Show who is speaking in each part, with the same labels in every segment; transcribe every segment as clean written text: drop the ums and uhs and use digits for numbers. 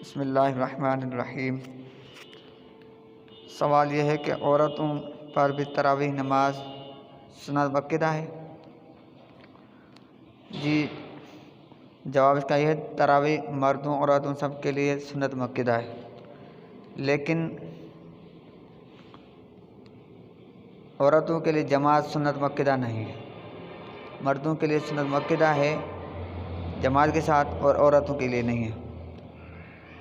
Speaker 1: بسم اللہ الرحمن الرحیم۔ سوال یہ ہے کہ عورتوں پر بھی تراویح نماز سنت مؤکدہ ہے؟ جی، جواب اس کا یہ ہے، تراویح مردوں عورتوں سب کے لیے سنت مؤکدہ ہے، لیکن عورتوں کے لیے جماعت سنت مؤکدہ نہیں ہے۔ مردوں کے لیے سنت مؤکدہ ہے جماعت کے ساتھ، اور عورتوں کے لیے نہیں ہے۔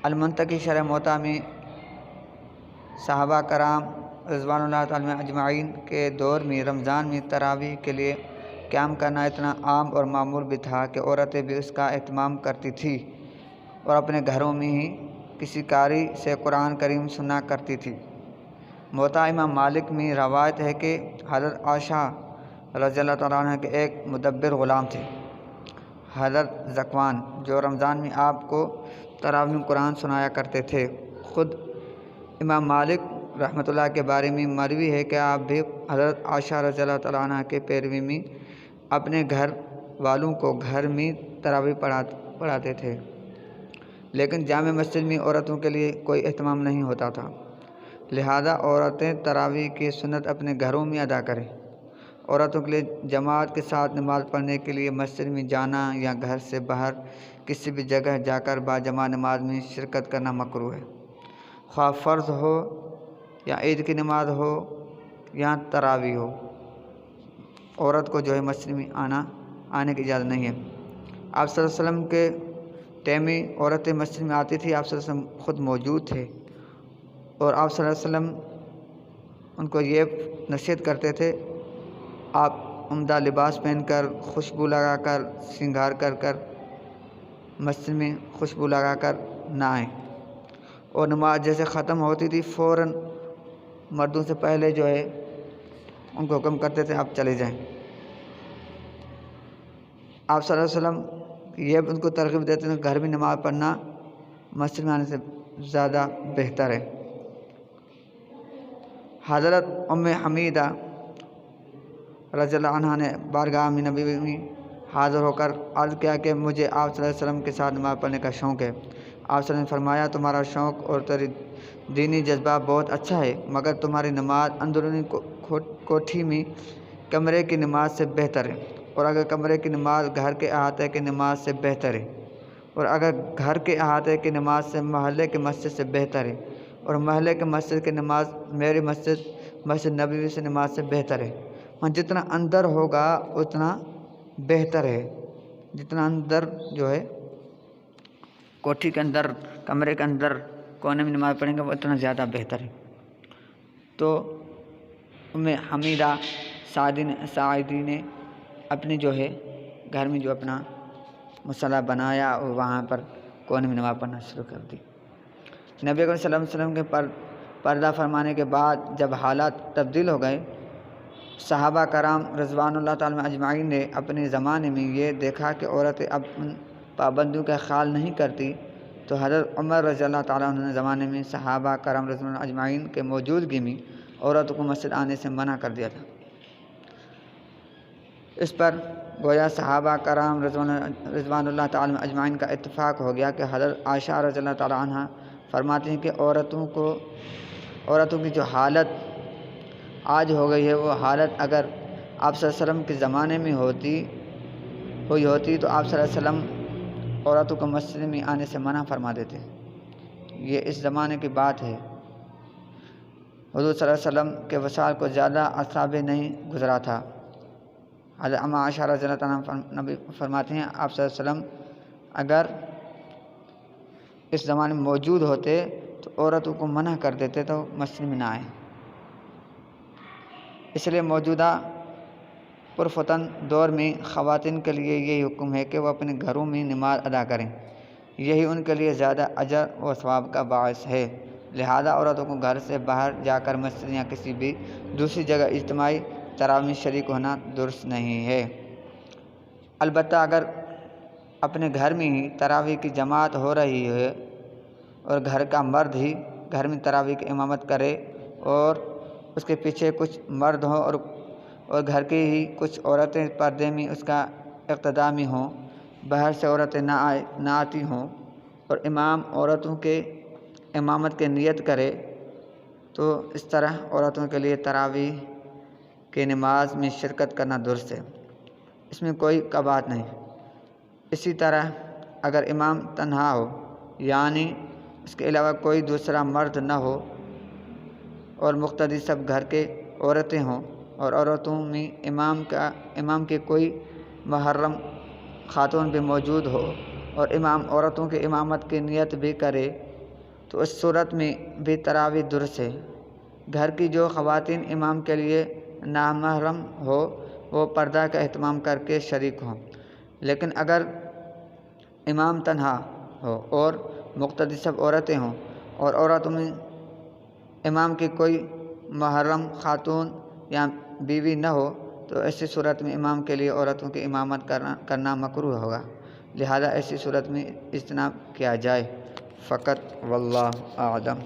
Speaker 1: المنتقی شرح موطا میں صحابہ کرام رضوان اللہ تعالیٰ اجمعین کے دور میں رمضان میں تراویح کے لیے قیام کرنا اتنا عام اور معمول بھی تھا کہ عورتیں بھی اس کا اہتمام کرتی تھیں اور اپنے گھروں میں ہی کسی قاری سے قرآن کریم سنا کرتی تھی۔ موطا امام مالک میں روایت ہے کہ حضرت عائشہ رضی اللہ تعالیٰ عنہ کے ایک مدبر غلام تھے، حضرت ذکوان، جو رمضان میں آپ کو تراویح قرآن سنایا کرتے تھے۔ خود امام مالک رحمۃ اللہ کے بارے میں مروی ہے کہ آپ بھی حضرت عائشہ رضی اللہ تعالیٰ عنہ کے پیروی میں اپنے گھر والوں کو گھر میں تراویح پڑھاتے تھے، لیکن جامع مسجد میں عورتوں کے لیے کوئی اہتمام نہیں ہوتا تھا، لہذا عورتیں تراویح کی سنت اپنے گھروں میں ادا کریں۔ عورتوں کے لیے جماعت کے ساتھ نماز پڑھنے کے لیے مسجد میں جانا یا گھر سے باہر کسی بھی جگہ جا کر باجماعت نماز میں شرکت کرنا مکروہ ہے، خواہ فرض ہو یا عید کی نماز ہو یا تراویح ہو۔ عورت کو جو ہے مسجد میں آنے کی اجازت نہیں ہے۔ آپ صلی اللہ علیہ وسلم کے ٹائم میں عورتیں مسجد میں آتی تھیں، آپ صلی اللہ علیہ وسلم خود موجود تھے، اور آپ صلی اللہ علیہ وسلم ان کو یہ نصیحت کرتے تھے، آپ عمدہ لباس پہن کر، خوشبو لگا کر، سنگار کر مسجد میں خوشبو لگا کر نہ آئیں، اور نماز جیسے ختم ہوتی تھی فوراً مردوں سے پہلے جو ہے ان کو حکم کرتے تھے آپ چلے جائیں۔ آپ صلی اللہ علیہ وسلم یہ ان کو ترغیب دیتے ہیں، گھر میں نماز پڑھنا مسجد میں آنے سے زیادہ بہتر ہے۔ حضرت ام حمیدہ رضی اللہ عنہ نے بارگاہ میں نبی میں حاضر ہو کر عرض کیا کہ مجھے آپ صلی اللہ علیہ وسلم کے ساتھ نماز پڑھنے کا شوق ہے۔ آپ صلی اللہ علیہ وسلم نے فرمایا، تمہارا شوق اور تیری دینی جذبہ بہت اچھا ہے، مگر تمہاری نماز اندرونی کوٹھی میں کمرے کی نماز سے بہتر ہے، اور اگر کمرے کی نماز گھر کے احاطے کی نماز سے بہتر ہے، اور اگر گھر کے احاطے کی نماز سے محلے کی مسجد سے بہتر ہے، اور محلے کی مسجد کی نماز میری مسجد نبوی سے نماز سے بہتر ہے۔ جتنا اندر ہوگا اتنا بہتر ہے، جتنا اندر جو ہے کوٹھی کے اندر، کمرے کے اندر کونے میں نماز پڑھیں گے وہ اتنا زیادہ بہتر ہے۔ تو ام حمیدہ ساعدی نے اپنی جو ہے گھر میں جو اپنا مصلی بنایا اور وہاں پر کونے میں نماز پڑھنا شروع کر دی۔ نبی اکرم صلی اللہ علیہ وسلم کے پردہ فرمانے کے بعد جب حالات تبدیل ہو گئے، صحابہ کرام رضوان اللہ تعالیٰ اجمعین نے اپنے زمانے میں یہ دیکھا کہ عورتیں اب ان پابندیوں کا خیال نہیں کرتی، تو حضرت عمر رضی اللہ تعالیٰ عنہ زمانے میں صحابہ کرام رضوان اللہ اجمعین کے موجودگی میں عورتوں کو مسجد آنے سے منع کر دیا تھا۔ اس پر گویا صحابہ کرام رضوان اللہ تعالیٰ اجمعین کا اتفاق ہو گیا کہ حضرت عائشہ رضی اللہ تعالیٰ عنہ فرماتی ہیں کہ عورتوں کی جو حالت آج ہو گئی ہے، وہ حالت اگر آپ صلی اللہ علیہ وسلم کے زمانے میں ہوئی ہوتی تو آپ صلی اللہ علیہ وسلم عورتوں کو مسجد میں آنے سے منع فرما دیتے۔ یہ اس زمانے کی بات ہے، حضور صلی اللہ علیہ وسلم کے وصال کو زیادہ عرصہ بھی نہیں گزرا تھا۔ حضرت ام عائشہ رضی اللہ تعالیٰ عنہ نبی فرماتے ہیں، آپ صلی اللہ علیہ وسلم اگر اس زمانے میں موجود ہوتے تو عورتوں کو منع کر دیتے تو مسجد میں نہ آئیں۔ اس لیے موجودہ پرفتن دور میں خواتین کے لیے یہی حکم ہے کہ وہ اپنے گھروں میں نماز ادا کریں، یہی ان کے لیے زیادہ اجر و ثواب کا باعث ہے، لہذا عورتوں کو گھر سے باہر جا کر مسجد یا کسی بھی دوسری جگہ اجتماعی تراویح میں شریک ہونا درست نہیں ہے۔ البتہ اگر اپنے گھر میں ہی تراویح کی جماعت ہو رہی ہے اور گھر کا مرد ہی گھر میں تراویح کی امامت کرے اور اس کے پیچھے کچھ مرد ہوں اور گھر کی ہی کچھ عورتیں پردے میں اس کا اقتداء میں ہوں، باہر سے عورتیں نہ آتی ہوں، اور امام عورتوں کے امامت کی نیت کرے تو اس طرح عورتوں کے لیے تراویح کی نماز میں شرکت کرنا درست ہے، اس میں کوئی کباہت نہیں۔ اسی طرح اگر امام تنہا ہو یعنی اس کے علاوہ کوئی دوسرا مرد نہ ہو اور مقتدی سب گھر کے عورتیں ہوں اور عورتوں میں امام کے کوئی محرم خاتون بھی موجود ہو اور امام عورتوں کی امامت کی نیت بھی کرے تو اس صورت میں بھی تراویح درست ہے۔ گھر کی جو خواتین امام کے لیے نامحرم ہو وہ پردہ کا اہتمام کر کے شریک ہوں، لیکن اگر امام تنہا ہو اور مقتدی سب عورتیں ہوں اور عورتوں میں امام کی کوئی محرم خاتون یا بیوی نہ ہو تو ایسی صورت میں امام کے لیے عورتوں کی امامت کرنا مکروہ ہوگا، لہذا ایسی صورت میں اجتناب کیا جائے فقط، واللہ اعلم۔